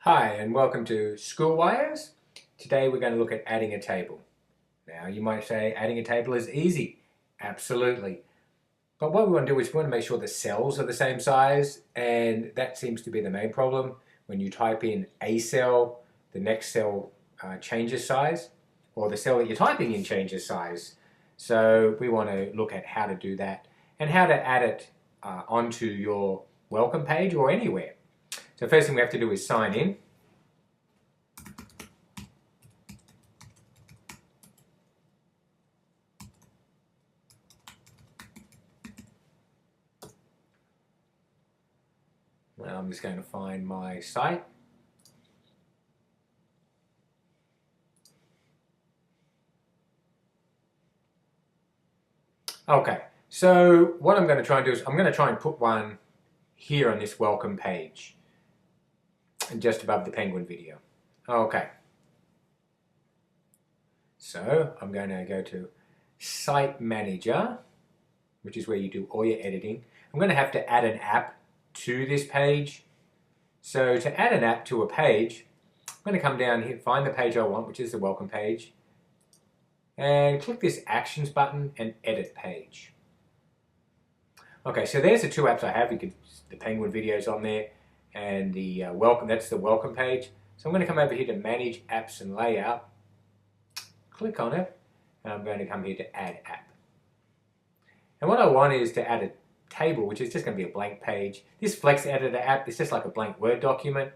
Hi and welcome to Schoolwires. Today we're going to look at adding a table. Now you might say adding a table is easy. Absolutely. But what we want to do is we want to make sure the cells are the same size, and that seems to be the main problem. When you type in a cell, the next cell changes size, or the cell that you're typing in changes size. So we want to look at how to do that and how to add it onto your welcome page or anywhere. So first thing we have to do is sign in. Well, I'm just going to find my site. Okay, so what I'm going to try and do is I'm going to try and put one here on this welcome page, just above the penguin video. Okay, so I'm going to go to Site Manager, which is where you do all your editing. I'm going to have to add an app to this page. So to add an app to a page, I'm going to come down here, find the page I want, which is the welcome page, and click this Actions button and Edit Page. Okay, so there's the two apps I have. The penguin videos on there, and the welcome. That's the welcome page. So I'm going to come over here to Manage Apps and Layout. Click on it, and I'm going to come here to Add App. And what I want is to add a table, which is just going to be a blank page. This Flex Editor app is just like a blank Word document.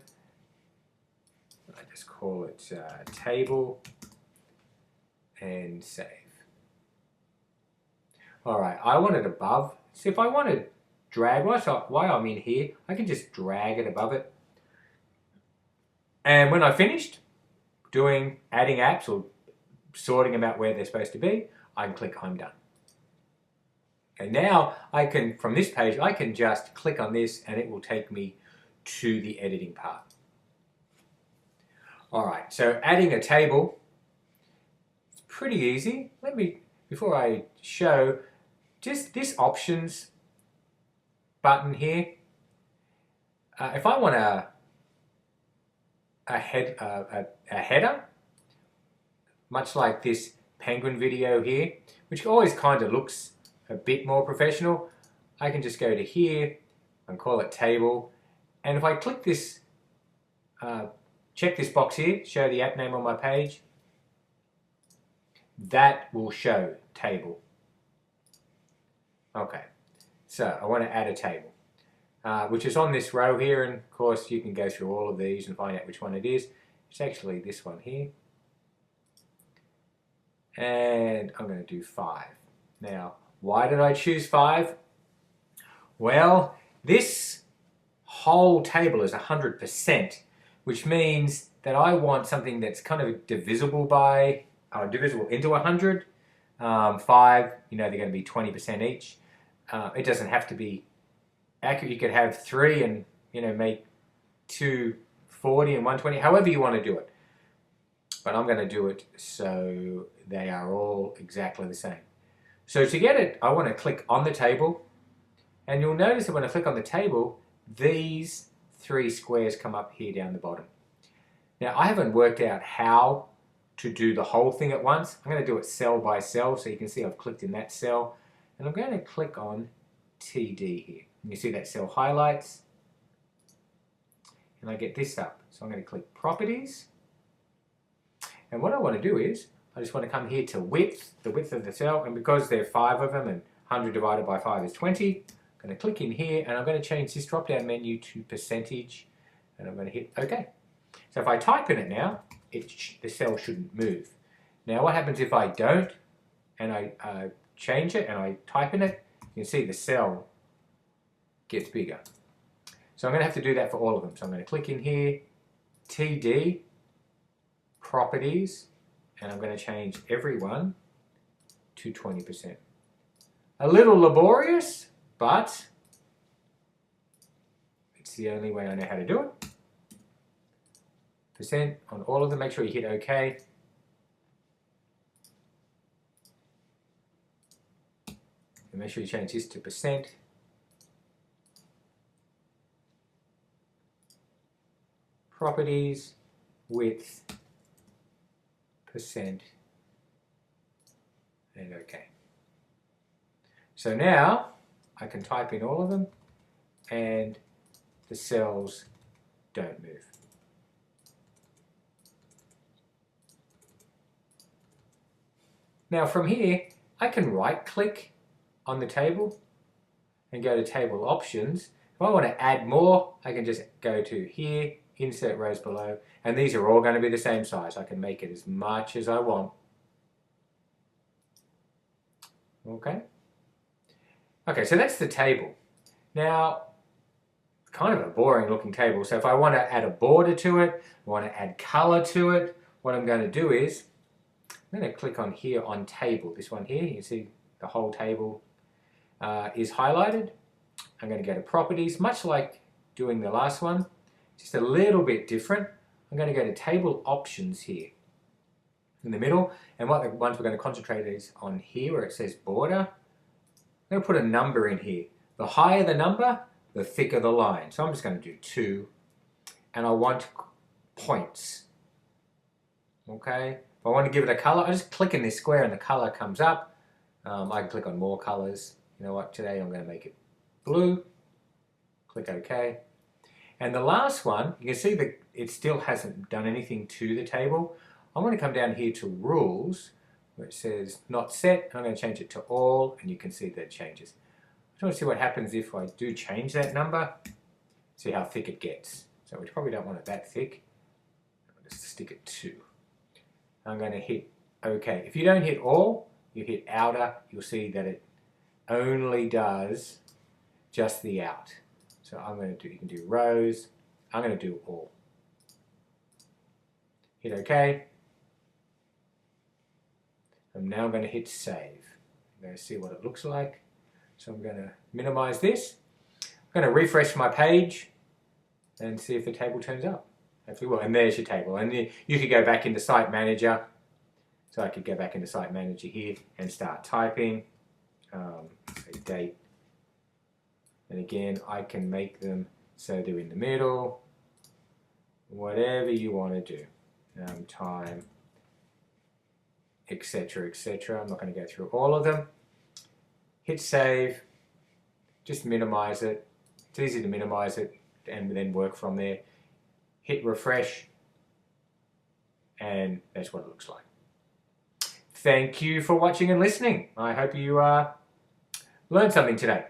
I just call it Table and save. Alright, I want it above. So if I want to drag, while I'm in here, I can just drag it above it. And when I finished adding apps or sorting them out where they're supposed to be, I can click I'm done. And now I can, from this page, I can just click on this and it will take me to the editing part. Alright, so adding a table, it's pretty easy. Before I show, just this options button here. If I want a header, much like this penguin video here, which always kind of looks a bit more professional, I can just go to here and call it table. And if I click this, check this box here, show the app name on my page, that will show table. Okay, so I want to add a table, which is on this row here, and of course you can go through all of these and find out which one it is. It's actually this one here. And I'm going to do 5. Now, why did I choose 5? Well, this whole table is 100%, which means that I want something that's kind of divisible into 100. 5, they're going to be 20% each. It doesn't have to be accurate. You could have 3 and, make 2 40 and 120, however you want to do it. But I'm going to do it so they are all exactly the same. So to get it, I want to click on the table, and you'll notice that when I click on the table, these 3 squares come up here down the bottom. Now, I haven't worked out how to do the whole thing at once. I'm going to do it cell by cell, so you can see I've clicked in that cell, and I'm going to click on TD here. And you see that cell highlights, and I get this up. So I'm going to click Properties, and what I want to do is I just want to come here to width, the width of the cell, and because there are 5 of them and 100 divided by 5 is 20, I'm going to click in here and I'm going to change this drop down menu to percentage, and I'm going to hit OK. So if I type in it now, the cell shouldn't move. Now what happens if I don't and I change it and I type in it? You can see the cell gets bigger. So I'm going to have to do that for all of them. So I'm going to click in here, TD, Properties, and I'm going to change every one to 20%. A little laborious, but it's the only way I know how to do it. Percent on all of them. Make sure you hit OK. And make sure you change this to percent. properties, width, percent, and OK. So now I can type in all of them and the cells don't move. Now from here, I can right click on the table and go to table options. If I want to add more, I can just go to here, insert rows below, and these are all going to be the same size. I can make it as much as I want. Okay. Okay, so that's the table. Now, kind of a boring looking table. So if I want to add a border to it, I want to add color to it, what I'm going to do is, I'm going to click on here on table, this one here. You can see the whole table is highlighted. I'm going to go to properties, much like doing the last one, just a little bit different. I'm going to go to table options here in the middle, and what the ones we're going to concentrate is on here where it says border. I'm going to put a number in here. The higher the number, the thicker the line. So I'm just going to do 2, and I want points. Okay. If I want to give it a color, I just click in this square and the color comes up. I can click on more colors. You know what, today I'm going to make it blue. Click OK. And the last one, you can see that it still hasn't done anything to the table. I'm going to come down here to rules, where it says not set, and I'm going to change it to all, and you can see that it changes. I just want to see what happens if I do change that number, see how thick it gets. So we probably don't want it that thick. I'll just stick it 2. I'm going to hit OK. If you don't hit all, you hit outer, you'll see that it only does just the out. So I'm going to do, you can do rows, I'm going to do all. Hit OK. And now I'm going to hit save. I'm going to see what it looks like. So I'm going to minimize this. I'm going to refresh my page and see if the table turns up. Hopefully will. And there's your table. And you could go back into Site Manager. So I could go back into Site Manager here and start typing. Say date. And again, I can make them so they're in the middle. Whatever you want to do. Time, etc., etc. I'm not going to go through all of them. Hit save. Just minimize it. It's easy to minimize it and then work from there. Hit refresh. And that's what it looks like. Thank you for watching and listening. I hope you learned something today.